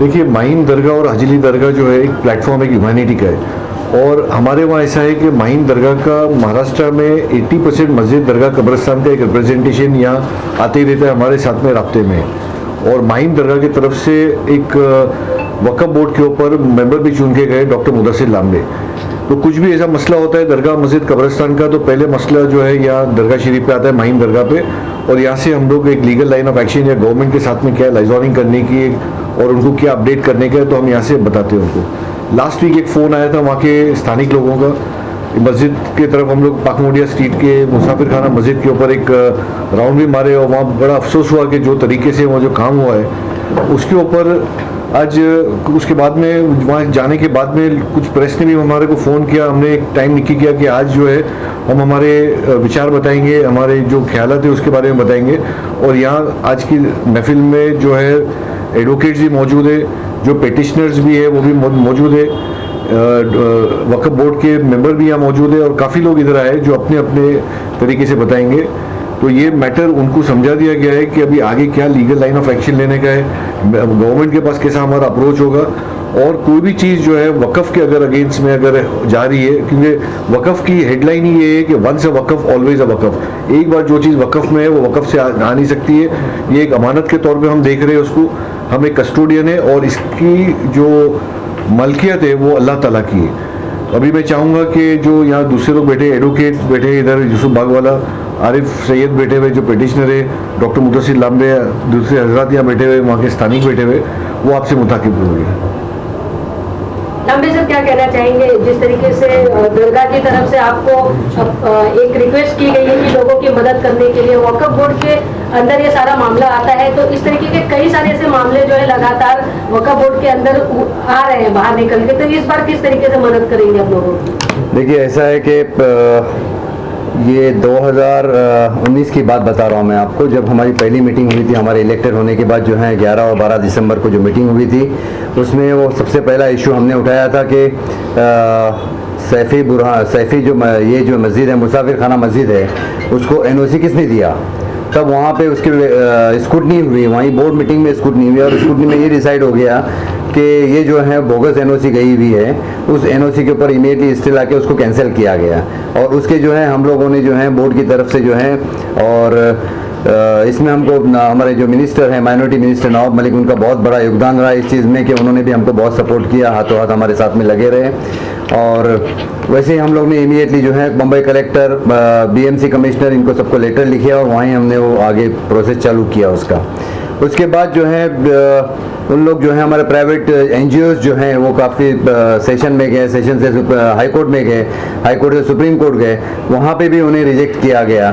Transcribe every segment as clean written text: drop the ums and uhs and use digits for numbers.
देखिए, माहीन दरगाह और हजली दरगाह जो है एक प्लेटफॉर्म है ह्यूमैनिटी का है, और हमारे वहाँ ऐसा है कि माहीन दरगाह का महाराष्ट्र में 80% मस्जिद दरगाह कब्रिस्तान का एक रिप्रेजेंटेशन यहाँ आते ही रहता है, हमारे साथ में राब्ते में। और माहीन दरगाह की तरफ से एक वक्फ बोर्ड के ऊपर मेंबर भी चुन के गए, डॉक्टर मुदस्सिर लांबे। तो कुछ भी ऐसा मसला होता है दरगाह मस्जिद कब्रिस्तान का, तो पहले मसला जो है यहाँ दरगाह शरीफ पे आता है, माहीन दरगाह पे, और यहाँ से हम लोग एक लीगल लाइन ऑफ एक्शन या गवर्नमेंट के साथ में क्या लाइजॉनिंग करने की और उनको क्या अपडेट करने का, तो हम यहाँ से बताते हैं उनको। लास्ट वीक एक फ़ोन आया था वहाँ के स्थानिक लोगों का, मस्जिद की तरफ हम लोग पाकमोडिया स्ट्रीट के मुसाफिर खाना मस्जिद के ऊपर एक राउंड भी मारे, और वहाँ बड़ा अफसोस हुआ कि जो तरीके से वहाँ जो काम हुआ है उसके ऊपर आज उसके बाद में वहाँ जाने के बाद में कुछ प्रेस ने भी हमारे को फ़ोन किया, हमने एक टाइम निकी किया कि आज जो है हम हमारे विचार बताएंगे, हमारे जो ख्यालात है उसके बारे में बताएंगे। और यहाँ आज की महफिल में जो है एडवोकेट्स भी मौजूद है, जो पेटिशनर्स भी है वो भी मौजूद है, वक्फ बोर्ड के मेंबर भी यहाँ मौजूद है, और काफ़ी लोग इधर आए जो अपने अपने तरीके से बताएंगे। तो ये मैटर उनको समझा दिया गया है कि अभी आगे क्या लीगल लाइन ऑफ एक्शन लेने का है, गवर्नमेंट के पास कैसा हमारा अप्रोच होगा, और कोई भी चीज़ जो है वक़फ़ के अगर अगेंस्ट में अगर जा रही है, क्योंकि वक़फ़ की हेडलाइन ही ये है कि वंस अ वक़फ़ ऑलवेज अ वक़फ़, एक बार जो चीज़ वक़फ़ में है वो वक़फ़ से आ नहीं सकती है। ये एक अमानत के तौर पे हम देख रहे हैं उसको, हम एक कस्टोडियन है और इसकी जो मलकियत है वो अल्लाह ताला की है। अभी मैं चाहूँगा कि जो यहाँ दूसरे लोग बैठे, एडवोकेट बैठे इधर, यूसुफ बागवाला, आरिफ सैयद बैठे हुए जो पेटिशनर है, डॉक्टर मुदस्सिर लांबे, दूसरे हजरात यहाँ बैठे हुए, वहाँ के स्थानिक बैठे हुए, वो आपसे मुताकिब होंगे। लांबे सर क्या कहना चाहेंगे, जिस तरीके से दरगाह की तरफ से आपको एक रिक्वेस्ट की गई है कि लोगों की मदद करने के लिए वक्फ बोर्ड के अंदर ये सारा मामला आता है, तो इस तरीके के कई सारे ऐसे मामले जो है लगातार वक्फ बोर्ड के अंदर आ रहे हैं बाहर निकल के, तो इस बार किस तरीके से मदद करेंगे आप लोगों की? देखिए, ऐसा है कि ये 2019 की बात बता रहा हूँ मैं आपको, जब हमारी पहली मीटिंग हुई थी हमारे इलेक्टेड होने के बाद जो है 11 और 12 दिसंबर को जो मीटिंग हुई थी, उसमें वो सबसे पहला इशू हमने उठाया था कि सैफी जो मस्जिद है, मुसाफिर खाना मस्जिद है, उसको NOC किसने दिया। तब वहाँ पे उसकी स्क्रूटनी हुई, वहीं बोर्ड मीटिंग में स्क्रूटनी हुई, और स्क्रूटनी में ये डिसाइड हो गया कि ये जो है बोगस NOC गई हुई है, उस NOC के ऊपर इमीडिएटली स्टे ला के उसको कैंसिल किया गया। और उसके जो है हम लोगों ने जो है बोर्ड की तरफ से जो है, और इसमें हमको हमारे जो मिनिस्टर हैं, माइनॉरिटी मिनिस्टर नवाब मलिक, उनका बहुत बड़ा योगदान रहा इस चीज़ में कि उन्होंने भी हमको बहुत सपोर्ट किया, हाथों हाथ हमारे साथ में लगे रहे। और वैसे ही हम लोग ने इमीडिएटली जो है बम्बई कलेक्टर, BMC कमिश्नर, इनको सबको लेटर लिखे और वहीं हमने वो आगे प्रोसेस चालू किया उसका। उसके बाद जो है उन लोग जो है हमारे प्राइवेट NGOs जो हैं वो काफ़ी सेशन में गए, सेशन से हाई कोर्ट में गए, हाई कोर्ट से सुप्रीम कोर्ट गए, वहाँ पे भी उन्हें रिजेक्ट किया गया।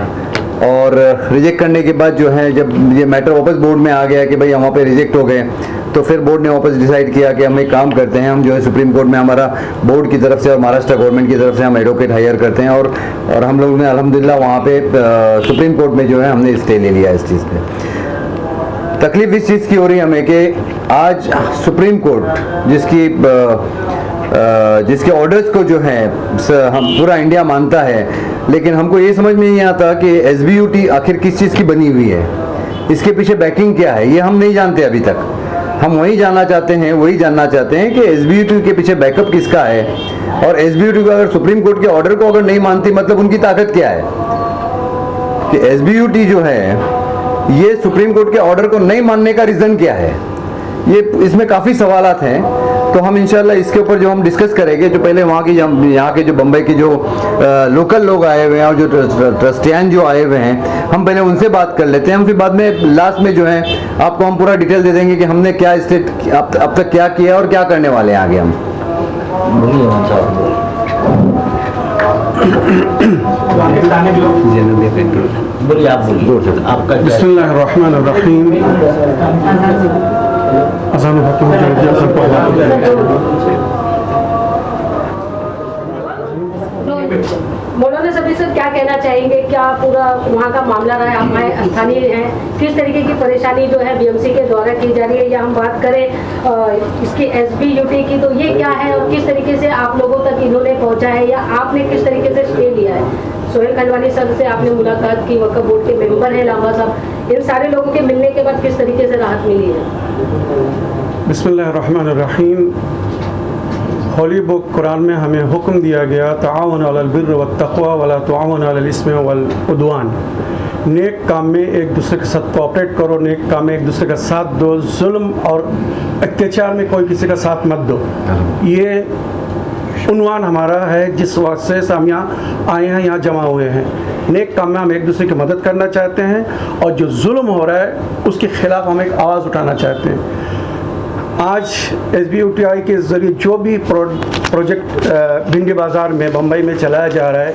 और रिजेक्ट करने के बाद जो है जब ये मैटर वापस बोर्ड में आ गया कि भाई वहाँ पे रिजेक्ट हो गए, तो फिर बोर्ड ने वापस डिसाइड किया कि हम एक काम करते हैं, हम जो है सुप्रीम कोर्ट में हमारा बोर्ड की तरफ से और महाराष्ट्र गवर्नमेंट की तरफ से हम एडवोकेट हायर करते हैं, और हम लोग ने अल्हम्दुलिल्लाह वहाँ पे सुप्रीम कोर्ट में जो है हमने स्टे ले लिया इस चीज़ पे। तकलीफ इस चीज़ की हो रही है हमें कि आज सुप्रीम कोर्ट जिसके ऑर्डर्स को जो है हम पूरा इंडिया मानता है, लेकिन हमको ये समझ में नहीं आता कि SBUT आखिर किस चीज़ की बनी हुई है, इसके पीछे बैकिंग क्या है, ये हम नहीं जानते अभी तक। हम वही जानना चाहते हैं कि SBUT के पीछे बैकअप किसका है, और SBUT को अगर सुप्रीम कोर्ट के ऑर्डर को अगर नहीं मानती, मतलब उनकी ताकत क्या है कि SBUT जो है ये सुप्रीम कोर्ट के ऑर्डर को नहीं मानने का रीज़न क्या है। ये इसमें काफ़ी सवालात हैं, तो हम इंशाल्लाह इसके ऊपर जो हम डिस्कस करेंगे, जो पहले वहाँ के जो बम्बई के जो लोकल लोग आए हुए हैं और जो ट्रस्टियान जो आए हुए हैं, हम पहले उनसे बात कर लेते हैं। हम फिर बाद में लास्ट में जो है आपको हम पूरा डिटेल दे देंगे कि हमने क्या स्टेट अब तक क्या किया और क्या करने वाले हैं आगे हम। बोलिए, आप बोलिए आपका। बिस्मिल्लाहिर्रहमानिर्रहीम। अज़ान वक्त हो मौलाना सभी सर क्या कहना चाहेंगे, क्या पूरा वहाँ का मामला रहा है, हमारे स्थानीय हैं, किस तरीके की परेशानी जो है BMC के द्वारा की जा रही है, या हम बात करें इसकी SBUT की, तो ये क्या है और किस तरीके से आप लोगों तक इन्होंने पहुँचा है, या आपने किस तरीके से स्टे लिया है? सोहेल खंडवानी सर से आपने मुलाकात की, वक्फ बोर्ड के मेंबर हैं लांबा साहब, इन सारे लोगों के मिलने के बाद किस तरीके से राहत मिली है? बिस्मिल्लाहिर्रहमानिर्रहीम। होली बुक कुरान में हमें हुक्म दिया गया ताउन अलल बिर्र वत तक़वा वला ताउन अलल इस्म वल उद्वान। नेक काम में एक दूसरे के साथ कोऑपरेट करो, नेक काम में एक दूसरे का साथ दो, जुल्म और अत्याचार में कोई किसी का साथ मत दो। ये उन्वान हमारा है जिस वक्त से हम यहाँ आए हैं, यहाँ जमा हुए हैं। नेक काम में हम एक दूसरे की मदद करना चाहते हैं और जो जुल्म हो रहा है उसके ख़िलाफ़ हम एक आवाज़ उठाना चाहते हैं। आज SBUTI के ज़रिए जो भी प्रोजेक्ट भिंडी बाज़ार में बम्बई में चलाया जा रहा है,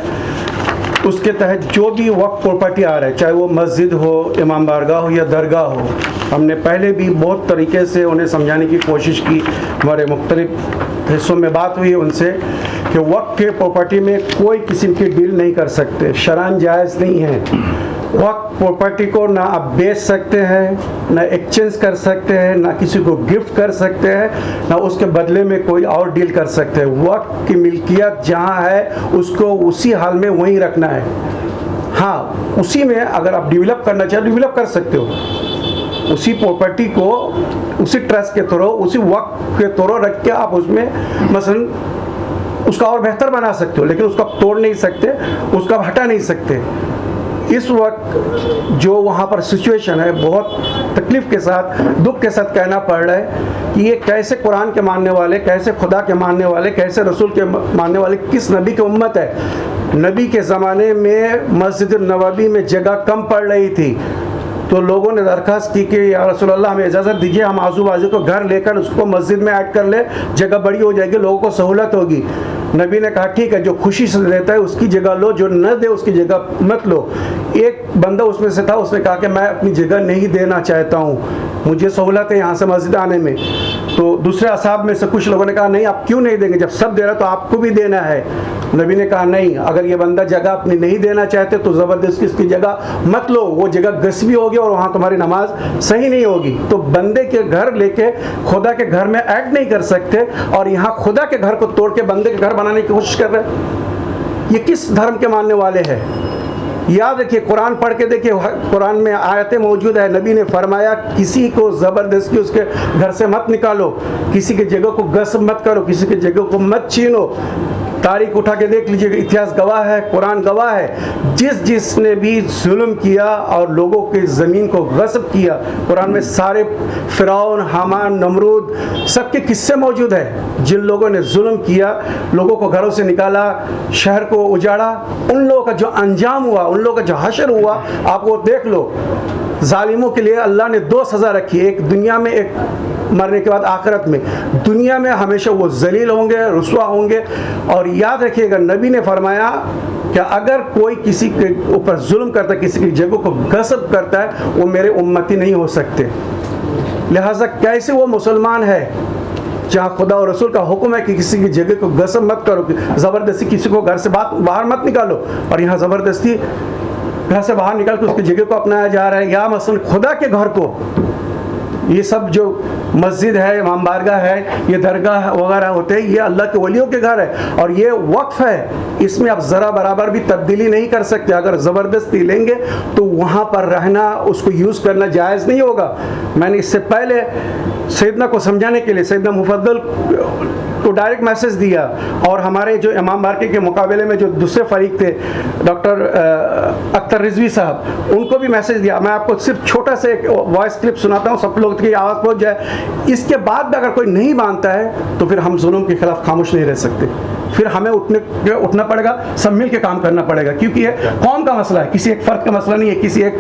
उसके तहत जो भी वक्फ प्रॉपर्टी आ रहा है, चाहे वो मस्जिद हो, इमाम बारगाह हो या दरगाह हो, हमने पहले भी बहुत तरीके से उन्हें समझाने की कोशिश की। हमारे मुख्तलिफ हिस्सों में बात हुई उनसे कि वक्फ के प्रॉपर्टी में कोई किस्म की डील नहीं कर सकते, शरअन जायज़ नहीं है। वक्फ प्रॉपर्टी को ना आप बेच सकते हैं, ना एक्सचेंज कर सकते हैं, ना किसी को गिफ्ट कर सकते हैं, ना उसके बदले में कोई और डील कर सकते हैं। वक्फ की मिल्कियत जहाँ है उसको उसी हाल में वहीं रखना है। हाँ, उसी में अगर आप डेवलप करना चाहें डेवलप कर सकते हो। उसी प्रॉपर्टी को उसी ट्रस्ट के थ्रू, उसी वक्फ के थ्रू रख के आप उसमें मसलन उसका और बेहतर बना सकते हो, लेकिन उसका तोड़ नहीं सकते, उसका हटा नहीं सकते। इस वक्त जो वहाँ पर सिचुएशन है, बहुत तकलीफ़ के साथ, दुख के साथ कहना पड़ रहा है कि ये कैसे कुरान के मानने वाले, कैसे खुदा के मानने वाले, कैसे रसूल के मानने वाले, किस नबी की उम्मत है। नबी के ज़माने में मस्जिद नबवी में जगह कम पड़ रही थी, तो लोगों ने दरख्वास्त की कि या रसूल अल्लाह हमें इजाज़त दीजिए, हम आजू बाजू को घर लेकर उसको मस्जिद में ऐड कर ले, जगह बड़ी हो जाएगी, लोगों को सहूलत होगी। नबी ने कहा ठीक है, जो खुशी से देता है उसकी जगह लो, जो न दे उसकी जगह मत लो। एक बंदा उसमें से था, उसने कहा कि मैं अपनी जगह नहीं देना चाहता हूँ, मुझे सहूलत है यहाँ से मस्जिद आने में। तो दूसरे असहाब में से कुछ लोगों ने कहा नहीं, आप क्यों नहीं देंगे, जब सब दे रहा तो आपको भी देना है। नबी ने कहा नहीं, अगर ये बंदा जगह अपनी नहीं देना चाहते तो ज़बरदस्ती इसकी जगह मत लो, वो जगह गस्बी होगी और वहाँ तुम्हारी नमाज सही नहीं होगी। तो बंदे के घर लेके खुदा के घर में ऐड नहीं कर सकते, और यहाँ खुदा के घर को तोड़ के बंदे के घर बनाने की कोशिश कर रहे हैं। ये किस धर्म के मानने वाले हैं? याद रखिए, कुरान पढ़ के देखिए, कुरान में आयतें मौजूद है। नबी ने फरमाया किसी को ज़बरदस्ती उसके घर से मत निकालो, किसी की जगह को गस्ब मत करो, किसी की जगह को मत छीनो। तारीख उठा के देख लीजिए, इतिहास गवाह है, कुरान गवाह है। जिसने भी जुल्म किया और लोगों की ज़मीन को गस्ब किया, कुरान में सारे फ़िरौन, हामान, नमरूद सबके किस्से मौजूद है। जिन लोगों ने जुल्म किया, लोगों को घरों से निकाला, शहर को उजाड़ा, उन लोगों का जो अंजाम हुआ, उन लोगों का जो हशर हुआ, आप वो देख लो। जालिमों के लिए अल्लाह ने 2 सज़ा रखी, एक दुनिया में, एक मरने के बाद आखिरत में। दुनिया में हमेशा वो जलील होंगे, रुसवा होंगे। और याद रखिएगा, नबी ने फरमाया कि अगर कोई किसी के ऊपर जुल्म करता है, किसी की जगह को गस्ब करता है, वो मेरे उम्मती नहीं हो सकते। लिहाजा कैसे वो मुसलमान है जहाँ खुदा और रसूल का हुक्म है कि किसी की जगह को गस्ब मत करो, ज़बरदस्ती किसी को घर से बाहर मत निकालो, और यहाँ ज़बरदस्ती घर से बाहर निकाल के उसकी जगह को अपनाया जा रहा है। या मसलन खुदा के घर को, ये सब जो मस्जिद है, इमाम बारगाह है, ये दरगाह वगैरह होते हैं, ये अल्लाह के वलियों के घर है और ये वक्फ है। इसमें आप ज़रा बराबर भी तब्दीली नहीं कर सकते। अगर ज़बरदस्ती लेंगे तो वहाँ पर रहना, उसको यूज़ करना जायज़ नहीं होगा। मैंने इससे पहले सैयदना को समझाने के लिए सैयदना मुफद्दल को डायरेक्ट मैसेज दिया, और हमारे जो इमाम बारके के मुकाबले में जो दूसरे फरीक थे, डॉक्टर अख्तर रिजवी साहब, उनको भी मैसेज दिया। मैं आपको सिर्फ छोटा सा एक वॉइस क्लिप सुनाता हूँ, सब लोग की आवाज़ पहुँच जाए। इसके बाद अगर कोई नहीं मानता है तो फिर हम जुल्म के खिलाफ खामोश नहीं रह सकते, फिर हमें उठना पड़ेगा, सब मिल के काम करना पड़ेगा, क्योंकि ये कौम का मसला है, किसी एक फ़र्द का मसला नहीं है, किसी एक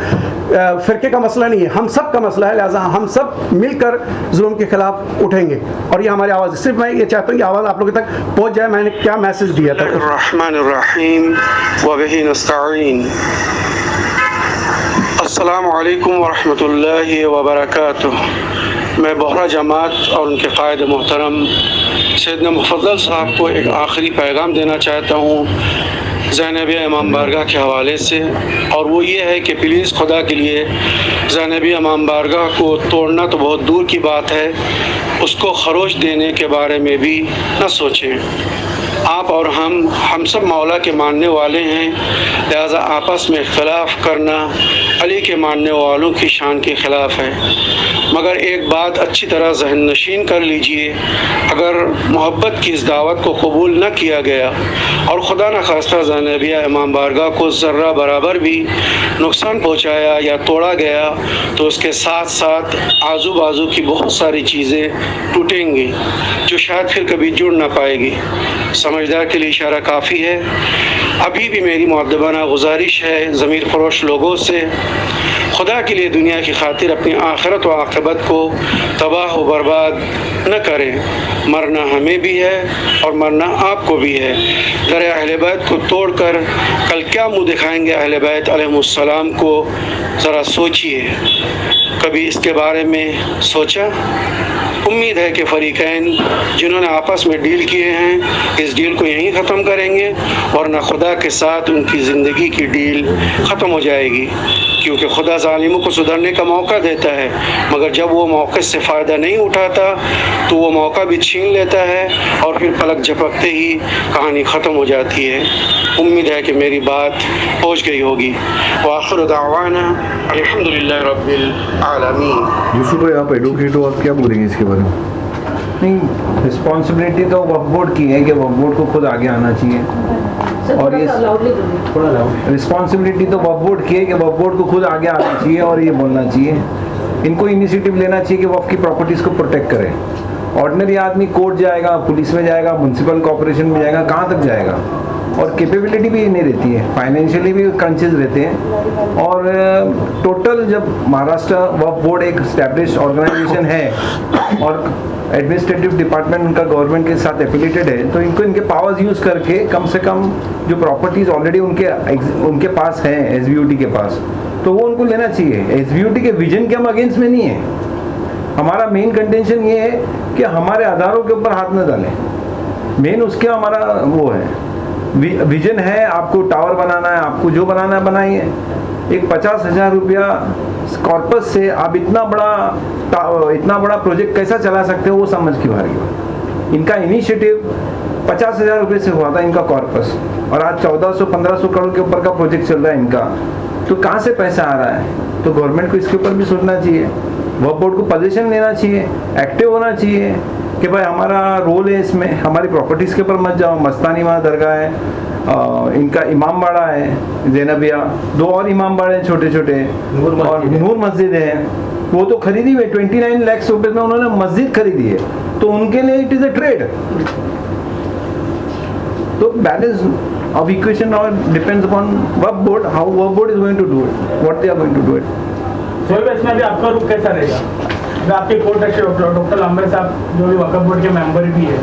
फ़िरके का मसला नहीं है, हम सब का मसला है। लिहाजा हम सब मिलकर जुल्म के खिलाफ उठेंगे। और ये हमारी आवाज़, सिर्फ मैं ये चाहता हूँ कि आवाज़ आप लोगों तक पहुँच जाए। मैंने क्या मैसेज दिया था। रहमानिर्रहीम व बिही नस्तईन। अस्सलामु अलैकुम व रहमतुल्लाहि व बरकातुहू। मैं बोहरा जमात और उनके क़ायद मोहतरम सैयदना मुफद्दल साहब को एक आखिरी पैगाम देना चाहता हूँ ज़ैनबिया इमाम बारगाह के हवाले से, और वो ये है कि प्लीज़ खुदा के लिए ज़ैनबिया इमाम बारगाह को तोड़ना तो बहुत दूर की बात है, उसको खरोच देने के बारे में भी न सोचें। आप और हम सब मौला के मानने वाले हैं, लिहाजा आपस में इख्तलाफ करना अली के मानने वालों की शान के ख़िलाफ़ है। मगर एक बात अच्छी तरह जहन नशीन कर लीजिए, अगर मोहब्बत की इस दावत को कबूल न किया गया और खुदा न खास्ता ज़ैनबिया इमाम बारगाह को ज़र्रा बराबर भी नुकसान पहुँचाया या तोड़ा गया तो उसके साथ साथ आजू बाजू की बहुत सारी चीज़ें टूटेंगी जो शायद फिर कभी जुड़ ना पाएगी। समझदार के लिए इशारा काफ़ी है। अभी भी मेरी मुअद्दबाना गुजारिश है ज़मीर फरोश लोगों से, खुदा के लिए दुनिया की खातिर अपनी आखिरत व आक़िबत को तबाह व बर्बाद न करें। मरना हमें भी है और मरना आपको भी है। दर अहले बैत को तोड़कर कल क्या मुँह दिखाएंगे अहले बैत अलैहिमुस्सलाम को, ज़रा सोचिए। कभी इसके बारे में सोचा? उम्मीद है कि फ़रीक़ैन जिन्होंने आपस में डील किए हैं इस डील को यहीं ख़त्म करेंगे, वरना खुदा के साथ उनकी ज़िंदगी की डील ख़त्म हो जाएगी। क्योंकि खुदा ज़ालिमों को सुधरने का मौका देता है, मगर जब वो मौके से फ़ायदा नहीं उठाता तो वो मौका भी छीन लेता है और फिर पलक झपकते ही कहानी ख़त्म हो जाती है। उम्मीद है कि मेरी बात पहुँच गई होगी। व आखिर दावाना अल्हम्दुलिल्लाह रब्बिल आलमीन। यूसुफ भाई, आप एडवोकेट हो, आप क्या बोलेंगे इसके बारे में? नहीं, रिस्पॉन्सिबिलिटी तो वक्फ बोर्ड की है कि वक्फ बोर्ड को खुद आगे आना चाहिए। और ये रिस्पॉन्सिबिलिटी तो वक्फ बोर्ड की है कि वक्फ बोर्ड को खुद आगे आना चाहिए और ये बोलना चाहिए, इनको इनिशिएटिव लेना चाहिए कि वक्फ की प्रॉपर्टीज़ को प्रोटेक्ट करें। ऑर्डिनरी आदमी कोर्ट जाएगा, पुलिस में जाएगा, म्यूनसिपल कॉर्पोरेशन में जाएगा, कहाँ तक जाएगा? और कैपेबिलिटी भी नहीं रहती है, फाइनेंशियली भी क्रंचेस रहते हैं। और टोटल जब महाराष्ट्र वक्फ बोर्ड एक स्टैब्लिश ऑर्गेनाइजेशन है और एडमिनिस्ट्रेटिव डिपार्टमेंट उनका गवर्नमेंट के साथ एफिलेटेड है, तो इनको इनके पावर्स यूज़ करके कम से कम जो प्रॉपर्टीज़ ऑलरेडी उनके पास हैं एसबीयूटी के पास, तो वो उनको लेना चाहिए। एसबीयूटी के विजन के हम अगेंस्ट में नहीं है। हमारा मेन कंटेंशन ये है कि हमारे आधारों के ऊपर हाथ न डालें। मेन उसके हमारा वो है विजन है, आपको टावर बनाना है, आपको जो बनाना है बनाइए। एक 50,000 रुपया कॉर्पस से आप इतना बड़ा प्रोजेक्ट कैसा चला सकते हो, वो समझ की बात है। इनका इनिशिएटिव 50,000 रुपये से हुआ था इनका कॉर्पस, और आज 1400-1500 करोड़ के ऊपर का प्रोजेक्ट चल रहा है इनका। तो कहाँ से पैसा आ रहा है? तो गवर्नमेंट को इसके ऊपर भी सोचना चाहिए, वक्फ बोर्ड को पोजीशन लेना चाहिए, एक्टिव होना चाहिए कि भाई हमारा रोल है इसमें, हमारी प्रॉपर्टीज़ के ऊपर मत जाओ। मस्तानी वहाँ दरगाह है, इनका इमाम बाड़ा है ज़ैनबिया, 2 और इमाम बाड़े हैं छोटे छोटे, और नूर मस्जिद है, वो तो खरीदी हुई 29 लाख रुपए में उन्होंने मस्जिद खरीदी है, तो उनके लिए इट इज़ अ ट्रेड। तो बैलेंस ऑफ इक्वेशन और depends upon Waqf board, how Waqf board is going to do it, what they are going to do it. Soheb, इसमें भी आपका रुख कैसा रहेगा? आपके कोर्ट डॉक्टर लांबर साहब जो भी वक्फ बोर्ड के मेंबर भी है,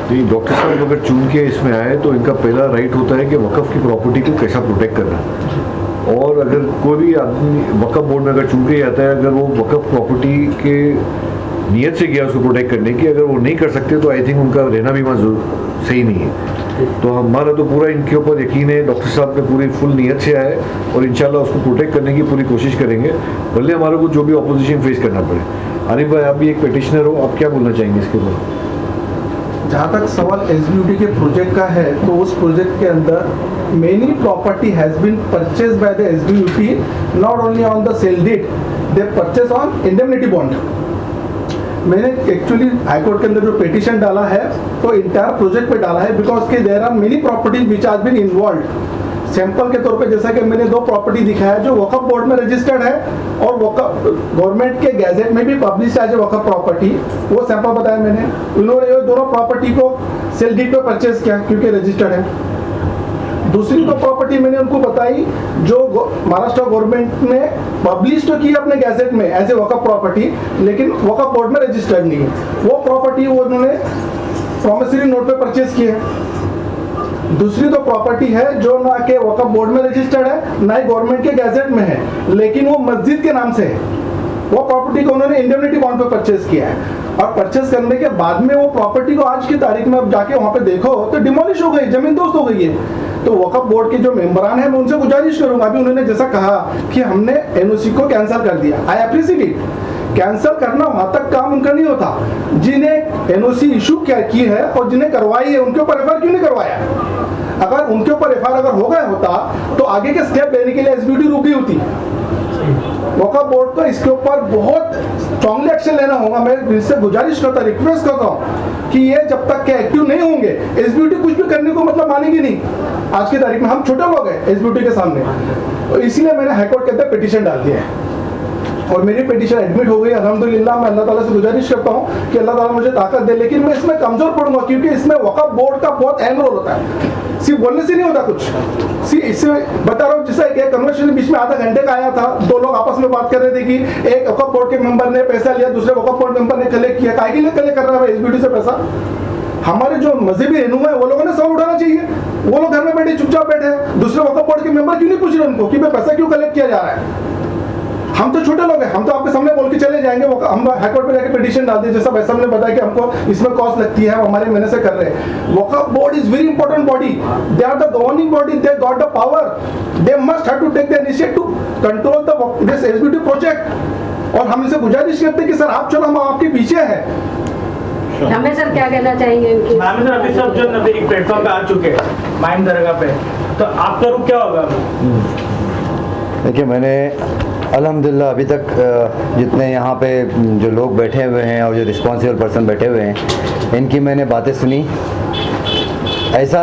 जी, डॉक्टर साहब अगर चुन के इसमें आए तो इनका पहला राइट होता है कि वक़्फ़ की प्रॉपर्टी को कैसा प्रोटेक्ट करना। और अगर कोई भी आदमी वक़्फ़ बोर्ड में अगर चुन के आता है, अगर वो वक़्फ़ प्रॉपर्टी के नीयत से गया उसको प्रोटेक्ट करने की, अगर वो नहीं कर सकते तो आई थिंक उनका रहना भी वहाँ सही नहीं है। तो हमारा तो पूरा इनके ऊपर यकीन है, डॉक्टर साहब ने पूरी फुल नीयत से आए और इंशाल्लाह उसको प्रोटेक्ट करने की पूरी कोशिश करेंगे, भले हमारे को जो भी ऑपोजिशन फेस करना पड़े। आरिफ भाई, आप भी एक पिटिशनर हो, आप क्या बोलना चाहेंगे इसके ऊपर? जहाँ तक सवाल एसबीयूटी के प्रोजेक्ट का है, तो उस प्रोजेक्ट के अंदर many property has been purchase by the SBUT, not only on the sale deed, they purchase on indemnity bond. मैंने एक्चुअली हाईकोर्ट के अंदर जो पिटिशन डाला है तो इंटायर प्रोजेक्ट पे डाला है, बिकॉज के there are many properties which has been involve. Sample के तौर पे जैसा कि मैंने 2 प्रॉपर्टी दिखाया जो वक्फ बोर्ड में रजिस्टर्ड है और गवर्नमेंट के गैजेट में भी पब्लिश है जो वक्फ प्रॉपर्टी, वो सैंपल बताया मैंने। उन्होंने ये दोनों प्रॉपर्टी को सेल डीड पे परचेज किया क्योंकि रजिस्टर्ड है। दूसरी तो प्रॉपर्टी मैंने उनको बताई जो महाराष्ट्र गवर्नमेंट ने पब्लिश तो की अपने गैजेट में एज ए वक्फ प्रॉपर्टी, लेकिन वक्फ बोर्ड में रजिस्टर्ड नहीं है। वो प्रॉपर्टी वो उन्होंने प्रॉमिसरी नोट पे परचेज की है। दूसरी तो प्रॉपर्टी है जो ना के वक्फ बोर्ड में रजिस्टर्ड है, ना ही गवर्नमेंट के गैजेट में है, लेकिन वो मस्जिद के नाम से है। वो प्रॉपर्टी को उन्होंने इंडेमनिटी बॉन्ड पे परचेज किया है, और परचेज करने के बाद में वो प्रॉपर्टी को आज की तारीख में अब जाके वहाँ पे देखो तो डिमोलिश हो गई, जमीन दोस्त हो गई है। तो वक्फ बोर्ड के जो मेंबरान हैं मैं उनसे गुजारिश करूंगा, अभी उन्होंने जैसा कहा कि हमने एनओसी को कैंसिल कर दिया, आई अप्रिशिएट इट, कैंसिल करना वहां तक काम उनका नहीं होता। जिन्हें एनओसी इशू क्या की है और जिन्हें करवाई है उनके ऊपर एफआईआर क्यों नहीं करवाया? अगर उनके ऊपर एफआईआर अगर हो गया होता तो आगे के स्टेप लेने के लिए एसबीटी रुकी होती। वक्फ बोर्ड को इसके ऊपर बहुत स्ट्रांगली एक्शन लेना होगा। मैं इससे गुजारिश करता, रिक्वेस्ट करता हूँ कि ये जब तक के एक्टिव नहीं होंगे एसबीटी कुछ भी करने को मतलब मानेगी नहीं। आज की तारीख में हम छोटे लोग हैं एसबीटी के सामने, तो इसीलिए मैंने हाईकोर्ट के अंदर पिटीशन डाल दिया है और मेरी पिटीशन एडमिट हो गई अल्हम्दुलिल्लाह। मैं अल्लाह ताला से गुजारिश करता हूँ कि अल्लाह ताला मुझे ताकत दे, लेकिन मैं इसमें कमजोर पड़ूंगा क्योंकि इसमें वक्फ बोर्ड का बहुत अहम रोल होता है। सिर्फ बोलने से नहीं होता कुछ। इससे बता रहा हूँ, जैसा एक कन्वर्सेशन बीच में आधा घंटे का आया था, दो लोग आपस में बात कर रहे थे कि एक वक्फ बोर्ड के मेंबर ने पैसा लिया, दूसरे वक्फ बोर्ड मेंबर ने कलेक्ट किया। काहे के लिए कलेक्ट कर रहा है एसबीटी से पैसा? हमारे जो मजहबी रहनुमा है वो लोगों ने सवाल उठाना चाहिए। वो लोग घर में बैठे चुपचाप बैठे हैं, दूसरे वक्फ बोर्ड के मेंबर क्यों नहीं पूछ रहे उनको कि भाई पैसा क्यों कलेक्ट किया जा रहा है? हम तो छोटे लोग हैं, हम तो आपके सामने बोल के चले जाएंगे। हम हाईकोर्ट में जाके पिटीशन डाल दिए, जैसा भाई साहब ने बताया कि हमको इसमें कॉस्ट लगती है, हमारे महीने से कर रहे हैं। Waqf board is very important body, they are the governing body, they got the power, they must have to take the initiative to control the this SBT project. और हम इनसे गुजारिश करते हैं कि सर आप चलो, हम आपके पीछे हैं। हमें सर क्या कहना चाहेंगे? मैम सर अभी सब जो नबी प्लेटफॉर्म पे आ चुके हैं माइन दरगाह पे, तो आपका रुख क्या होगा? देखिए, मैंने अल्हम्दुलिल्लाह अभी तक जितने यहाँ पे जो लोग बैठे हुए हैं और जो रिस्पॉन्सिबल पर्सन बैठे हुए हैं, इनकी मैंने बातें सुनी। ऐसा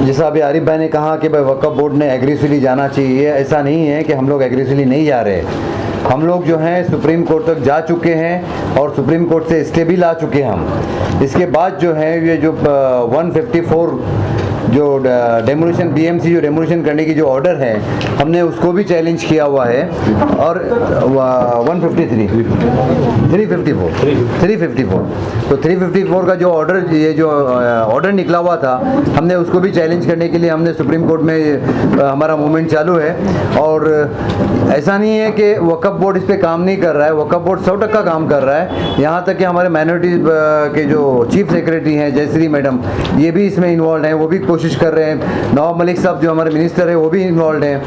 जैसा अभी आरिफ भाई ने कहा कि भाई वक्फ बोर्ड ने एग्रेसिवली जाना चाहिए, ऐसा नहीं है कि हम लोग एग्रेसिवली नहीं जा रहे। हम लोग जो हैं सुप्रीम कोर्ट तक जा चुके हैं और सुप्रीम कोर्ट से स्टे भी ला चुके हैं हम। इसके बाद जो है ये जो 154 जो डेमोलिशन बीएमसी जो डेमोलिशन करने की जो ऑर्डर है, हमने उसको भी चैलेंज किया हुआ है। और 354 तो 354 का जो ऑर्डर, ये जो ऑर्डर निकला हुआ था, हमने उसको भी चैलेंज करने के लिए हमने सुप्रीम कोर्ट में हमारा मूवमेंट चालू है। और ऐसा नहीं है कि वक्फ बोर्ड इस पर काम नहीं कर रहा है, वक्फ बोर्ड 100% काम कर रहा है। यहाँ तक कि हमारे माइनॉरिटीज के जो चीफ सेक्रेटरी हैं जयश्री मैडम, ये भी इसमें इन्वॉल्व हैं, वो भी कोशिश कर रहे हैं। नवाब मलिक साहब जो हमारे मिनिस्टर है वो भी इन्वॉल्व हैं,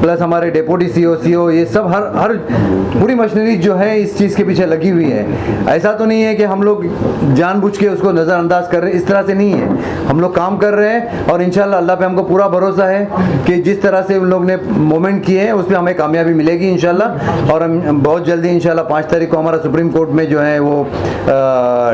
प्लस हमारे डेप्यूटी सीओ ये सब हर पूरी मशीनरी जो है इस चीज़ के पीछे लगी हुई है। ऐसा तो नहीं है कि हम लोग जानबूझ के उसको नज़रअंदाज कर रहे हैं, इस तरह से नहीं है। हम लोग काम कर रहे हैं और इंशाल्लाह अल्लाह पे हमको पूरा भरोसा है कि जिस तरह से उन लोग ने मूवमेंट किए हैं उस पर हमें कामयाबी मिलेगी इंशाल्लाह। और हम बहुत जल्दी इंशाल्लाह 5 तारीख को हमारा सुप्रीम कोर्ट में जो है वो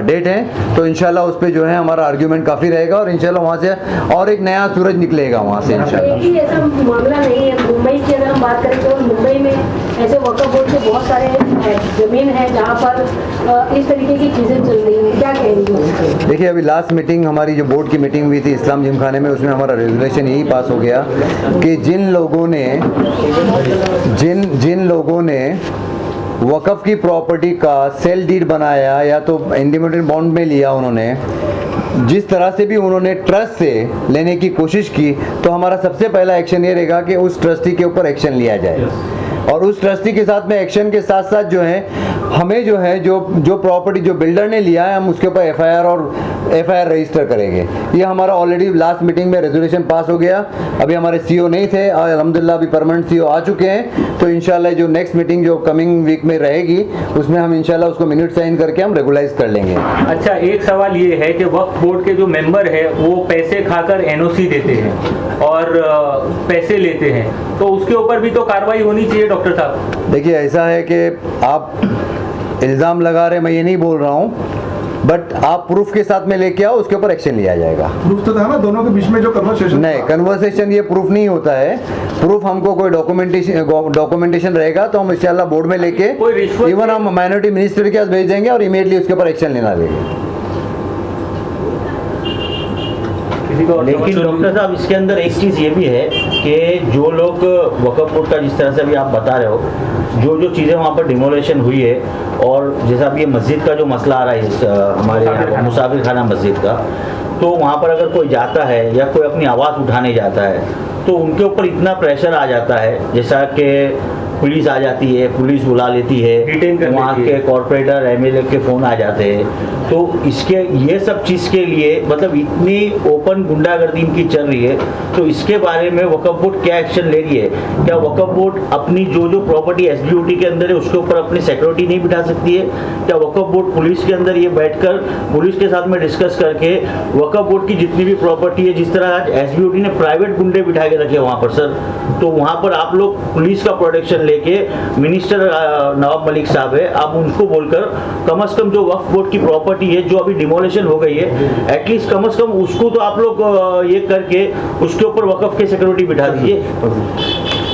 डेट है, तो इंशाल्लाह उस पर जो है हमारा आर्ग्यूमेंट काफ़ी रहेगा और इंशाल्लाह वहाँ से और एक नया सूरज निकलेगा वहाँ से इंशाल्लाह। एक ही ऐसा मामला नहीं है, मुंबई की अगर हम बात करें तो मुंबई में ऐसे वक्फ बोर्ड के बहुत सारे जमीन है जहाँ पर इस तरीके की चीज़ें चल रही हैं, क्या कहेंगे? देखिए, अभी लास्ट मीटिंग हमारी जो बोर्ड की मीटिंग हुई थी इस्लाम जिमखाने में, उसमें हमारा रेजोल्यूशन यही पास हो गया कि जिन लोगों ने वक़्फ़ की प्रॉपर्टी का सेल डीड बनाया या तो इंडिपेंडेंट बॉन्ड में लिया, उन्होंने जिस तरह से भी उन्होंने ट्रस्ट से लेने की कोशिश की, तो हमारा सबसे पहला एक्शन ये रहेगा कि उस ट्रस्टी के ऊपर एक्शन लिया जाए। और उस ट्रस्टी के साथ में एक्शन के साथ साथ जो है हमें जो है जो प्रॉपर्टी जो बिल्डर ने लिया है, हम उसके ऊपर एफआईआर रजिस्टर करेंगे। ये हमारा ऑलरेडी लास्ट मीटिंग में रेजोल्यूशन पास हो गया। अभी हमारे सीओ नहीं थे और अल्हम्दुलिल्लाह अभी परमानेंट सीओ आ चुके हैं, तो इंशाल्लाह जो नेक्स्ट मीटिंग जो कमिंग वीक में रहेगी उसमें हम इंशाल्लाह उसको मिनट साइन करके हम रेगुलाइज कर लेंगे। अच्छा, एक सवाल ये है कि वक्फ बोर्ड के जो मेंबर है वो पैसे खाकर एनओसी देते हैं और पैसे लेते हैं, तो उसके ऊपर भी तो कार्रवाई होनी चाहिए डॉक्टर साहब। देखिए, ऐसा है कि आप इल्ज़ाम लगा रहे, मैं ये नहीं बोल रहा हूँ, बट आप प्रूफ के साथ में लेके आओ, उसके ऊपर एक्शन लिया जाएगा। प्रूफ तो था ना दोनों के बीच में जो कन्वर्सेशन? नहीं, कन्वर्सेशन ये प्रूफ नहीं होता है। प्रूफ हमको कोई डॉक्यूमेंटेशन रहेगा तो हम इंशाल्लाह बोर्ड में लेके इवन हम माइनॉरिटी मिनिस्टर के पास भेज देंगे और इमीडिएटली उसके ऊपर एक्शन लेना लेंगे। लेकिन डॉक्टर साहब, इसके अंदर एक चीज़ ये भी है कि जो लोग वक्फ बोर्ड का जिस तरह से अभी आप बता रहे हो, जो चीज़ें वहाँ पर डिमोलेशन हुई है, और जैसा अभी ये मस्जिद का जो मसला आ रहा है हमारे यहाँ मुसाफिर खाना मस्जिद का, तो वहाँ पर अगर कोई जाता है या कोई अपनी आवाज़ उठाने जाता है तो उनके ऊपर इतना प्रेशर आ जाता है, जैसा कि पुलिस आ जाती है, पुलिस बुला लेती है, वहाँ के कॉर्पोरेटर एमएलए के फ़ोन आ जाते हैं, तो इसके ये सब चीज़ के लिए मतलब इतनी ओपन गुंडागर्दी इनकी चल रही है, तो इसके बारे में वक्फ बोर्ड क्या एक्शन ले रही है? क्या वक्फ बोर्ड अपनी जो प्रॉपर्टी एसबीयूटी के अंदर है उसके ऊपर अपनी सिक्योरिटी नहीं बिठा सकती है? क्या वक्फ बोर्ड पुलिस के अंदर ये बैठकर पुलिस के साथ में डिस्कस करके वक्फ बोर्ड की जितनी भी प्रॉपर्टी है, जिस तरह आज एसबीयूटी ने प्राइवेट गुंडे बिठा के रखे वहाँ पर सर, तो वहाँ पर आप लोग पुलिस का प्रोटेक्शन लेके मिनिस्टर नवाब मलिक साहब है, आप उनको बोलकर कम से कम जो वक्फ बोर्ड की प्रॉपर्टी है जो अभी डिमोलिशन हो गई है, एटलीस्ट कम से कम उसको तो आप लोग ये करके उसके ऊपर वक्फ की सिक्योरिटी बिठा दीजिए।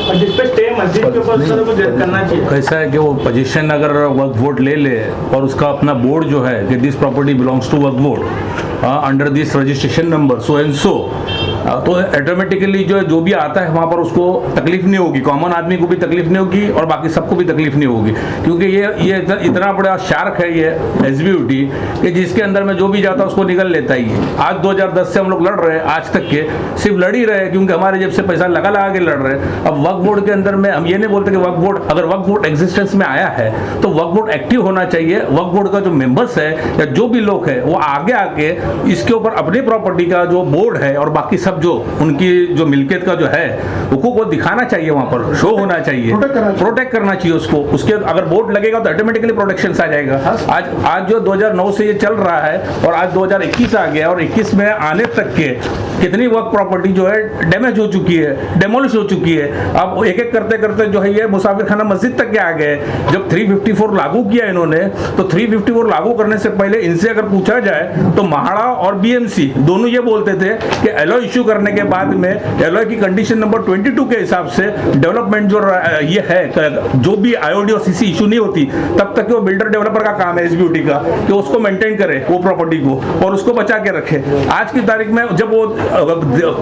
और जिस पे स्टे मस्जिद के ऊपर सर को करना चाहिए। कैसा है कि वो पोजीशन अगर वक्फ बोर्ड ले ले और उसका अपना बोर्ड जो है कि this property belongs to Waqf board under this registration number so and so, तो ऑटोमेटिकली जो भी आता है वहाँ पर उसको तकलीफ नहीं होगी, कॉमन आदमी को भी तकलीफ नहीं होगी और बाकी सबको भी तकलीफ नहीं होगी, क्योंकि ये इतना बड़ा शार्क है ये एसबीयूटी कि जिसके अंदर में जो भी जाता है उसको निकल लेता ही है। आज 2010 से हम लोग लड़ रहे हैं, आज तक के सिर्फ लड़ ही रहे हैं क्योंकि हमारे जेब से पैसा लगा के लड़ रहे हैं। अब वक्फ बोर्ड के अंदर में हम ये नहीं बोलते कि वक्फ बोर्ड, अगर वक्फ बोर्ड एग्जिस्टेंस में आया है तो वक्फ बोर्ड एक्टिव होना चाहिए। वक्फ बोर्ड का जो मेंबर्स है या जो भी लोग हैं वो आगे आके इसके ऊपर अपनी प्रॉपर्टी का जो बोर्ड है और बाकी सब जो उनकी जो मिल्कियत का जो है वो दिखाना चाहिए, वहां पर शो होना चाहिए, प्रोटेक्ट करना चाहिए उसको। उसके अगर बोर्ड लगेगा तो ऑटोमेटिकली प्रोटेक्शन आ जाएगा। आज जो 2009 से ये चल रहा है और आज 2021 आ गया और 21 में आने तक के कितनी वक्फ प्रॉपर्टी जो है डैमेज हो चुकी है, डेमोलिश हो चुकी है। अब एक एक करते करते जो है ये मुसाफिर खाना मस्जिद तक के आ गए। जब 354 लागू किया इन्होंने तो 354 लागू करने से पहले इनसे अगर पूछा जाए तो महाड़ा और बीएमसी दोनों ये बोलते थे कि एलओ इश्यू करने के बाद में एलओ की कंडीशन नंबर 22 के हिसाब से डेवलपमेंट जो ये है, जो भी आईओडी और सीसी इशू नहीं होती तब तक वो बिल्डर डेवलपर का काम है एसबीयूटी का कि उसको मेंटेन करे वो प्रॉपर्टी को और उसको बचा के रखे। आज की तारीख में जब वो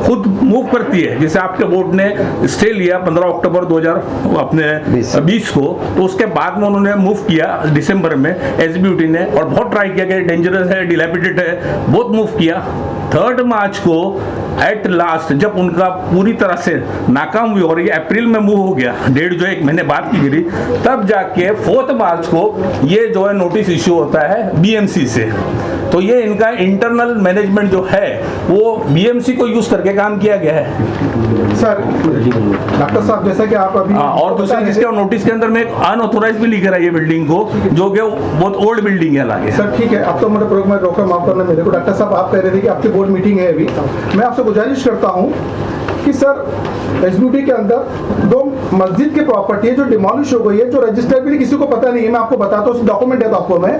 खुद मूव करती है, जैसे आपके बोर्ड ने स्टे लिया 15 अक्टूबर 2020 को, तो उसके बाद में उन्होंने मूव किया दिसंबर में एसबीयूटी ने और बहुत ट्राई किया कि डेंजरस है, डिलैपिडेटेड है, बहुत मूव किया। 3 मार्च को एट लास्ट जब उनका पूरी तरह से नाकाम हुई और ये अप्रैल में मूव हो गया, डेढ़ जो 1 महीने बाद की गिरी, तब जाके 4 मार्च को ये जो है नोटिस इश्यू होता है बीएमसी से। तो ये इनका इंटरनल मैनेजमेंट जो है वो बीएमसी को यूज करके काम किया गया है। सर डॉक्टर साहब जैसा कि आप अभी और दूसरी जिसके नोटिस के अंदर में एक अनऑथोराइज भी लिख रहा है ये बिल्डिंग को, जो कि बहुत ओल्ड बिल्डिंग है लागे। सर ठीक है, अब तो मेरे प्रोग्राम में रोका, माफ करना मेरे को। डॉक्टर साहब आप कह रहे थे कि आपकी बोर्ड मीटिंग है अभी, मैं आपसे गुजारिश करता हूँ कि सर एसबीयूटी के अंदर 2 मस्जिद की प्रॉपर्टी है जो डिमोलिश हो गई है, जो रजिस्टर भी किसी को पता नहीं है। मैं आपको बताता हूँ, डॉक्यूमेंट है तो आपको मैं,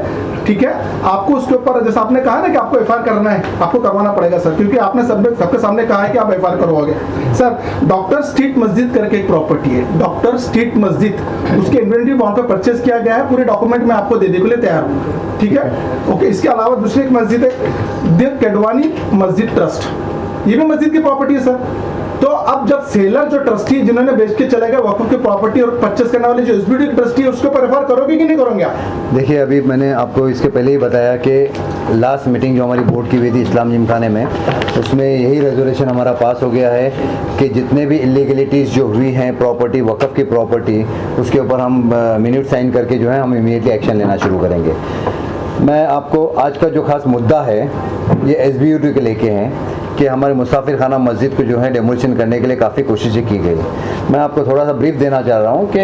ठीक है, आपको उसके ऊपर जैसा आपने कहा ना कि आपको एफआईआर करना है, आपको करवाना पड़ेगा सर, क्योंकि आपने सबके सामने कहा है कि आप एफआईआर करवाओगे। सर डॉक्टर स्ट्रीट मस्जिद करके एक प्रॉपर्टी है, डॉक्टर स्ट्रीट मस्जिद, उसके इन्वेंटरी वहां पर परचेज किया गया है, पूरे डॉक्यूमेंट मैं आपको देने के लिए तैयार हूँ, ठीक है, ओके। इसके अलावा दूसरी एक मस्जिद है द केडवानी मस्जिद ट्रस्ट, ये भी मस्जिद की प्रॉपर्टी है सर। तो अब जब सेलर जो ट्रस्टी जिन्होंने बेच के चले गए वक्फ की प्रॉपर्टी और परचेस करने वाले जो एसबीयूटी के ट्रस्टी है उसके ऊपर एफआईआर करोगे कि नहीं करोगे आप? देखिए अभी मैंने आपको इसके पहले ही बताया कि लास्ट मीटिंग जो हमारी बोर्ड की हुई थी इस्लाम जिमखाने में, उसमें यही रेजोल्यूशन हमारा पास हो गया है कि जितने भी इलीगलिटीज़ जो हुई हैं प्रॉपर्टी, वक्फ की प्रॉपर्टी, उसके ऊपर हम मिनट साइन करके जो है हम इमीडिएटली एक्शन लेना शुरू करेंगे। मैं आपको आज का जो खास मुद्दा है ये एसबीयूटी के लेके हैं कि हमारे मुसाफिर खाना मस्जिद को जो है डेमोलिशन करने के लिए काफ़ी कोशिशें की गई। मैं आपको थोड़ा सा ब्रीफ देना चाह रहा हूँ कि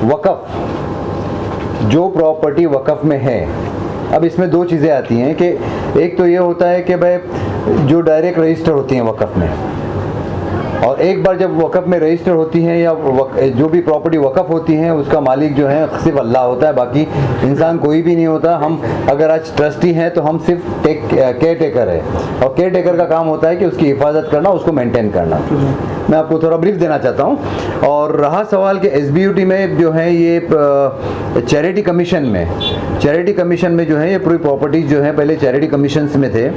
वक़्फ़, जो प्रॉपर्टी वक़्फ़ में है, अब इसमें 2 चीज़ें आती हैं कि एक तो ये होता है कि भाई जो डायरेक्ट रजिस्टर होती हैं वक़्फ़ में, और एक बार जब वक़्फ़ में रजिस्टर होती हैं या जो भी प्रॉपर्टी वक़्फ़ होती हैं उसका मालिक जो है सिर्फ अल्लाह होता है, बाकी इंसान कोई भी नहीं होता। हम अगर आज ट्रस्टी हैं तो हम सिर्फ केयर टेकर है और केयर टेकर का काम होता है कि उसकी हिफाजत करना, उसको मेंटेन करना। मैं आपको थोड़ा ब्रीफ देना चाहता हूँ। और रहा सवाल कि एसबीयूटी में जो है ये चैरिटी कमीशन में जो है ये पूरी प्रॉपर्टीज जो है पहले चैरिटी कमीशन में थे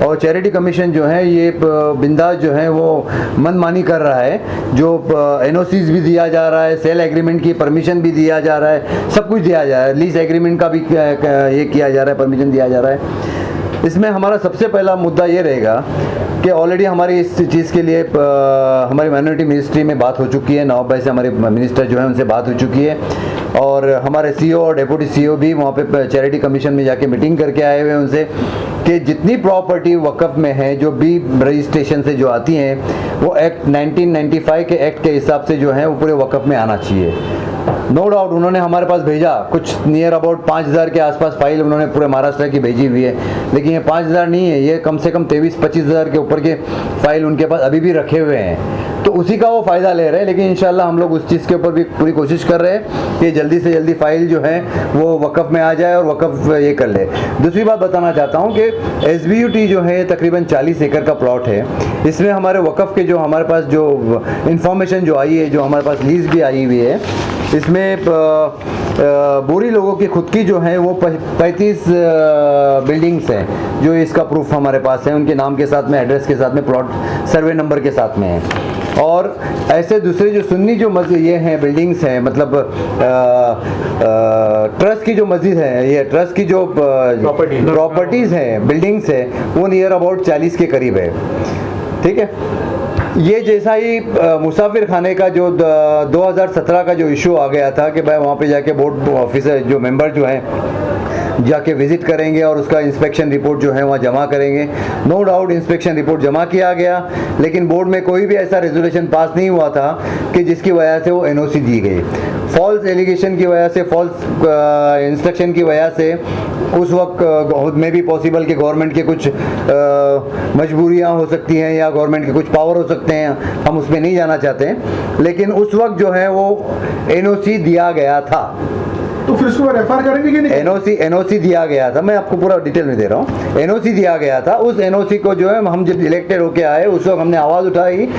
और चैरिटी कमीशन जो है ये बिंदास जो है वो मनमानी कर रहा है, जो एनओसीज भी दिया जा रहा है, सेल एग्रीमेंट की परमिशन भी दिया जा रहा है, सब कुछ दिया जा रहा है, लीज एग्रीमेंट का भी ये किया जा रहा है, परमिशन दिया जा रहा है। इसमें हमारा सबसे पहला मुद्दा ये रहेगा कि ऑलरेडी हमारी इस चीज़ के लिए हमारी माइनॉरिटी मिनिस्ट्री में बात हो चुकी है, नवाब भाई से हमारे मिनिस्टर जो है उनसे बात हो चुकी है और हमारे सीईओ और डेप्यूटी सीईओ भी वहाँ पे चैरिटी कमीशन में जाके मीटिंग करके आए हुए हैं उनसे कि जितनी प्रॉपर्टी वक़्फ़ में है जो भी रजिस्ट्रेशन से जो आती हैं वो एक्ट 1995 के एक्ट के हिसाब से जो है वो पूरे वक़्फ़ में आना चाहिए। नो डाउट उन्होंने हमारे पास भेजा कुछ नियर अबाउट 5000 के आसपास फाइल उन्होंने पूरे महाराष्ट्र की भेजी हुई है, लेकिन ये 5000 नहीं है, ये कम से कम 23-25 हज़ार के ऊपर के फाइल उनके पास अभी भी रखे हुए हैं, तो उसी का वो फ़ायदा ले रहे हैं। लेकिन इंशाल्लाह हम लोग उस चीज़ के ऊपर भी पूरी कोशिश कर रहे हैं कि जल्दी से जल्दी फाइल जो है वो वक़्फ़ में आ जाए और वक़्फ़ ये कर ले। दूसरी बात बताना चाहता हूँ कि SBUT जो है तकरीबन 40 एकड़ का प्लॉट है, इसमें हमारे वक़्फ़ के जो हमारे पास जो इंफॉर्मेशन जो आई है, जो हमारे पास लीज़ भी आई हुई है, इसमें बोरी लोगों की खुद की जो है वो 35 बिल्डिंग्स हैं जो इसका प्रूफ हमारे पास है, उनके नाम के साथ में, एड्रेस के साथ में, प्लॉट सर्वे नंबर के साथ में है। और ऐसे दूसरे जो सुन्नी जो मस्जिद ये हैं बिल्डिंग्स हैं, मतलब ट्रस्ट की जो मस्जिद है, ये ट्रस्ट की जो प्रॉपर्टीज़ हैं, बिल्डिंग्स है, वो नियर अबाउट 40 के करीब है। ठीक है, ये जैसा ही मुसाफिर खाने का जो 2017 का जो इशू आ गया था कि भाई वहाँ पे जाके बोर्ड ऑफिसर जो मेंबर जो हैं जाके विज़िट करेंगे और उसका इंस्पेक्शन रिपोर्ट जो है वहाँ जमा करेंगे। नो डाउट इंस्पेक्शन रिपोर्ट जमा किया गया, लेकिन बोर्ड में कोई भी ऐसा रेजोल्यूशन पास नहीं हुआ था कि जिसकी वजह से वो NOC दी गई। फॉल्स एलिगेशन की वजह से, फॉल्स इंस्ट्रक्शन की वजह से उस वक्त में भी पॉसिबल कि गवर्नमेंट के कुछ मजबूरियाँ हो सकती हैं या गवर्नमेंट के कुछ पावर हो सकते हैं, हम उसमें नहीं जाना चाहते हैं, लेकिन उस वक्त जो है वो NOC दिया गया था। तो फिर उसको रेफर करेंगे कि नहीं? NOC दिया गया था, मैं आपको पूरा डिटेल में दे रहा हूँ। NOC दिया गया था, उस NOC को जो है हम जब इलेक्टेड होके आए उस वक्त हमने आवाज़ उठाई।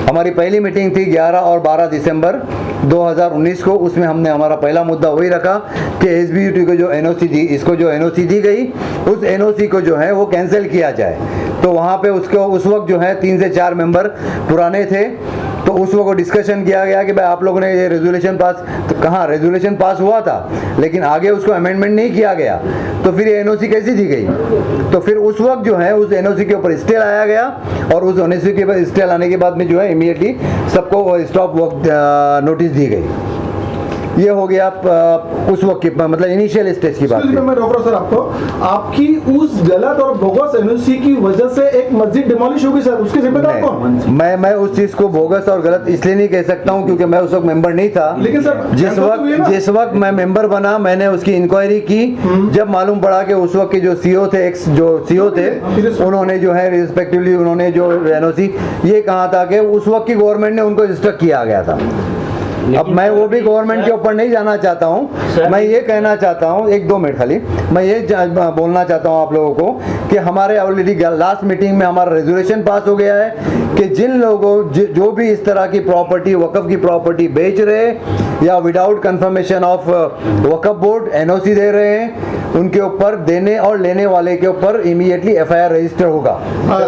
हमारी पहली मीटिंग थी 11 और 12 दिसंबर 2019 को, उसमें हमने हमारा पहला मुद्दा वही रखा कि SBUT को जो NOC दी, इसको जो NOC दी गई उस NOC को जो है वो कैंसिल किया जाए। तो वहाँ पे उसको उस वक्त जो है 3 से 4 मेंबर पुराने थे, तो उस वक्त डिस्कशन किया गया कि भाई आप लोगों ने ये रेजोल्यूशन पास, तो कहाँ रेजोल्यूशन पास हुआ था लेकिन आगे उसको अमेंडमेंट नहीं किया गया, तो फिर ये NOC कैसी दी गई? तो फिर उस वक्त जो है उस NOC के ऊपर स्टे लाया गया और उस NOC के ऊपर स्टे लाने के बाद में जो है इमीडिएटली सबको स्टॉप वर्क नोटिस दी गई। ये हो गया उस वक्त की मतलब इनिशियल स्टेज की बात। मैं रोक रहा हूं सर आपको, आपकी उस गलत और बोगस NOC की वजह से एक मस्जिद डिमोलिश होगी सर, उसके जिम्मेदार कौन? मैं उस चीज को बोगस और गलत इसलिए नहीं कह सकता हूं क्योंकि मैं उस वक्त मेंबर नहीं था। लेकिन सर जिस वक्त मैं मेंबर बना मैंने उसकी इंक्वायरी की, जब मालूम पड़ा कि उस वक्त के जो CEO थे, एक्स जो CEO थे, उन्होंने जो है रिस्पेक्टिवली उन्होंने जो NOC ये कहा था कि उस वक्त की गवर्नमेंट ने उनको इंस्ट्रक्ट किया गया था। अब मैं वो भी गवर्नमेंट के ऊपर नहीं जाना चाहता हूँ, मैं ये कहना चाहता हूँ, 1-2 मिनट खाली, मैं ये बोलना चाहता हूँ आप लोगों को कि हमारे ऑलरेडी लास्ट मीटिंग में हमारा रेजोल्यूशन पास हो गया है कि जिन लोगों जो भी इस तरह की प्रॉपर्टी, वक़्फ़ की प्रॉपर्टी बेच रहे या without confirmation of Waqf board NOC दे रहे हैं, उनके ऊपर देने और लेने वाले के ऊपर इमीडिएटली FIR रजिस्टर होगा।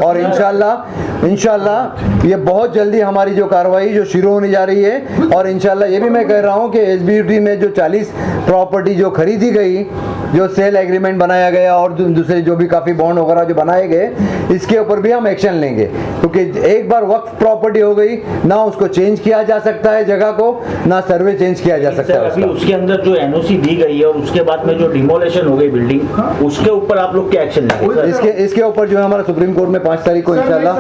और इंशाल्लाह ये बहुत जल्दी हमारी जो कार्रवाई जो शुरू होने जा रही है। और इंशाल्लाह ये भी मैं कह रहा हूँ कि SBUT में जो 40 प्रॉपर्टी जो खरीदी गई, जो सेल एग्रीमेंट बनाया गया और दूसरे जो भी काफ़ी बॉन्ड वगैरह जो बनाए गए, इसके ऊपर भी हम एक्शन लेंगे, क्योंकि एक बार वक्फ प्रॉपर्टी हो गई ना उसको चेंज किया जा सकता है जगह को, ना सर्वे चेंज किया जा सकता है। अभी उसके अंदर जो NOC दी गई है और उसके बाद में जो डिमोलेशन हो गई बिल्डिंग, उसके ऊपर आप लोग क्या एक्शन लेंगे? इसके ऊपर जो है हमारा सुप्रीम कोर्ट में 5 तारीख को इंशाल्लाह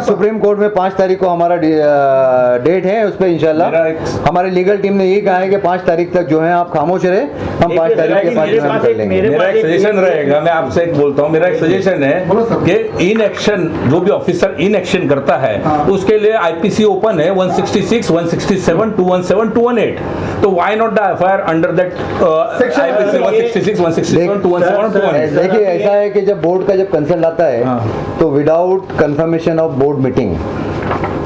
सुप्रीम कोर्ट में 5 तारीख को हमारा डेट है, उस पर इंशाल्लाह हमारी लीगल टीम ने यही कहा है कि 5 तारीख तक जो है आप खामोश रहे, हम 5 तारीख के बाद कर लेंगे। मेरा एक सजेशन रहेगा, मैं आपसे एक बोलता हूँ, मेरा एक सजेशन है कि इन एक्शन जो भी ऑफिसर इन एक्शन करता है उसके लिए IPC ओपन है 166, 167, 217, 218, तो why not the FIR under that IPC 166, 167, 217, 218। देखिए ऐसा है कि जब बोर्ड का जब कंसल्ट आता है तो without confirmation of board meeting,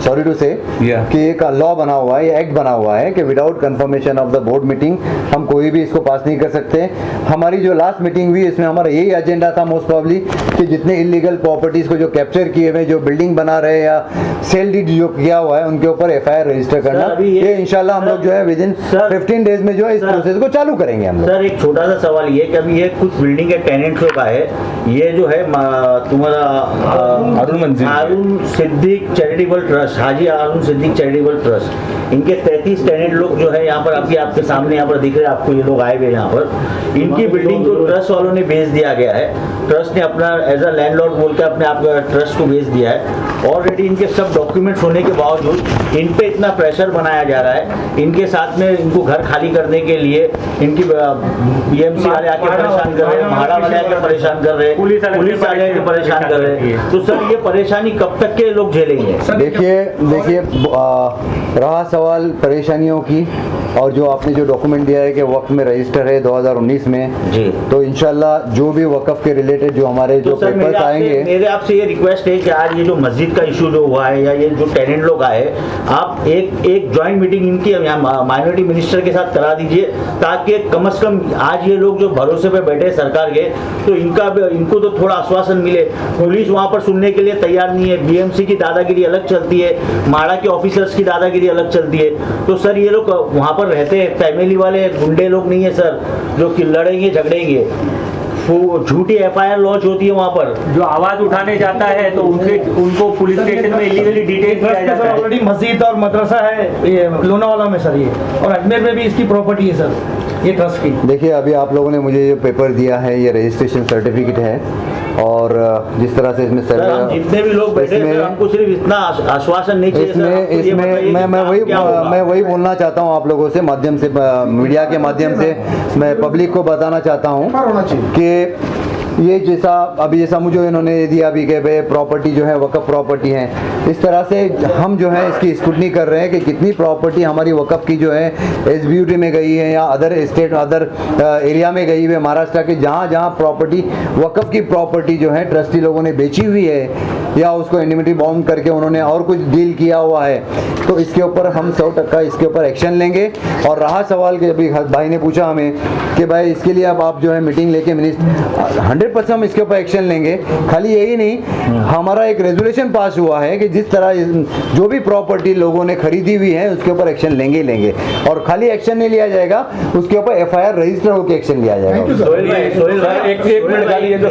sorry to say कि एक लॉ बना हुआ है, एक्ट बना हुआ है कि without confirmation of the board meeting हम कोई भी इसको पास नहीं कर सकते। हमारी जो लास्ट मीटिंग हुई इसमें हमारा यही एजेंडा था मोस्ट प्रॉब्ली कि जितने इलीगल प्रॉपर्टीज को जो कैप्चर किए हुए, जो बिल्डिंग बना रहे हैं या सेल डीड जो किया हुआ है, उनके ऊपर FIR रजिस्टर करना। ये इंशाल्लाह हम लोग जो है विद इन 15 डेज में जो है इस प्रोसेस को चालू करेंगे हम। सर एक छोटा सा सवाल ये कि अभी ये कुछ बिल्डिंग के टेनेंट्स का है, ये जो है तुम्हारा हारून सिद्दीक चैरिटेबल ट्रस्ट ट्रस्ट, हाजी हारून सिद्दीक चैरिटेबल ट्रस्ट, इनके 33 टेनेंट लोग जो है यहाँ पर अभी आपके सामने यहाँ पर दिख रहे हैं आपको, ये लोग आए हुए यहाँ पर। इनकी बिल्डिंग को ट्रस्ट वालों ने बेच दिया गया है। ट्रस्ट ने अपना एज अ लैंडलॉर्ड बोल के अपने आप ट्रस्ट को बेच दिया है। ऑलरेडी इनके सब डॉक्यूमेंट्स होने के बावजूद इन पे इतना प्रेशर बनाया जा रहा है। इनके साथ में इनको घर खाली करने के लिए इनकी बीएमसी वाले आके परेशान कर रहे हैं, म्हाड़ा वाले आके परेशान कर रहे हैं, पुलिस वाले आके परेशान कर रहे हैं। तो सर ये परेशानी कब तक के लोग झेलेंगे? देखिए रहा सवाल परेशानियों की, और जो आपने जो डॉक्यूमेंट दिया है कि वक्फ में रजिस्टर है 2019 में जी, तो इंशाल्लाह जो भी वक्फ के रिलेटेड जो हमारे जो पेपर्स आएंगे, मेरे आपसे ये रिक्वेस्ट है कि आज ये जो मस्जिद का इशू जो हुआ है या ये जो टेनेंट लोग आए, आप एक ज्वाइंट मीटिंग इनकी माइनॉरिटी मिनिस्टर के साथ करा दीजिए, ताकि कम से कम आज ये लोग जो भरोसे पे बैठे हैं सरकार के, तो इनको तो थोड़ा आश्वासन मिले। पुलिस वहाँ पर सुनने के लिए तैयार नहीं है, बीएमसी की दादागिरी अलग चलती है, म्हाड़ा के ऑफिसर्स की दादागिरी अलग चलती है। तो सर ये लोग वहाँ पर रहते हैं, फैमिली वाले गुंडे लोग नहीं है सर जो कि लड़ेंगे झगड़ेंगे। झूठी एफआईआर लॉन्च होती है वहाँ पर, जो आवाज उठाने जाता है तो उनको पुलिस स्टेशन में इलीगली डिटेन किया जाता है। ऑलरेडी मस्जिद और मदरसा है ये लोनावाला में सर, ये और अजमेर में भी इसकी प्रॉपर्टी है सर ये ट्रस्ट की। देखिए अभी आप लोगों ने मुझे जो पेपर दिया है ये रजिस्ट्रेशन सर्टिफिकेट है, और जिस तरह से इसमें सर हम जितने भी लोग बैठे हैं हमको सिर्फ इतना आश्वासन नहीं चाहिए। इसमें मैं वही बोलना चाहता हूँ आप लोगों से, माध्यम से मीडिया के माध्यम से मैं पब्लिक को बताना चाहता हूँ कि ये जैसा मुझे इन्होंने दिया अभी कि भाई प्रॉपर्टी जो है वक़्फ़ प्रॉपर्टी है, इस तरह से हम जो है इसकी स्क्रूटनी कर रहे हैं कि कितनी प्रॉपर्टी हमारी वक़्फ़ की जो है एसबीयूटी में गई है या अदर एरिया में गई हुई है महाराष्ट्र के, जहाँ प्रॉपर्टी वक़्फ़ की प्रॉपर्टी जो है ट्रस्टी लोगों ने बेची हुई है या उसको इंडिमिटी बाउंड करके उन्होंने और कुछ डील किया हुआ है, तो इसके ऊपर हम 100% इसके ऊपर एक्शन लेंगे। और रहा सवाल कि अभी भाई ने पूछा हमें कि भाई इसके लिए अब आप जो है मीटिंग लेके मिनिस्टर 100% हम इसके ऊपर एक्शन लेंगे। खाली यही नहीं, हमारा एक रेजोल्यूशन पास हुआ है कि जिस तरह जो भी प्रॉपर्टी लोगों ने खरीदी हुई है उसके ऊपर एक्शन लेंगे, और खाली एक्शन नहीं लिया जाएगा, उसके ऊपर एफआईआर रजिस्टर होकर एक्शन लिया जाएगा। सोहेल भाई, एक मिनट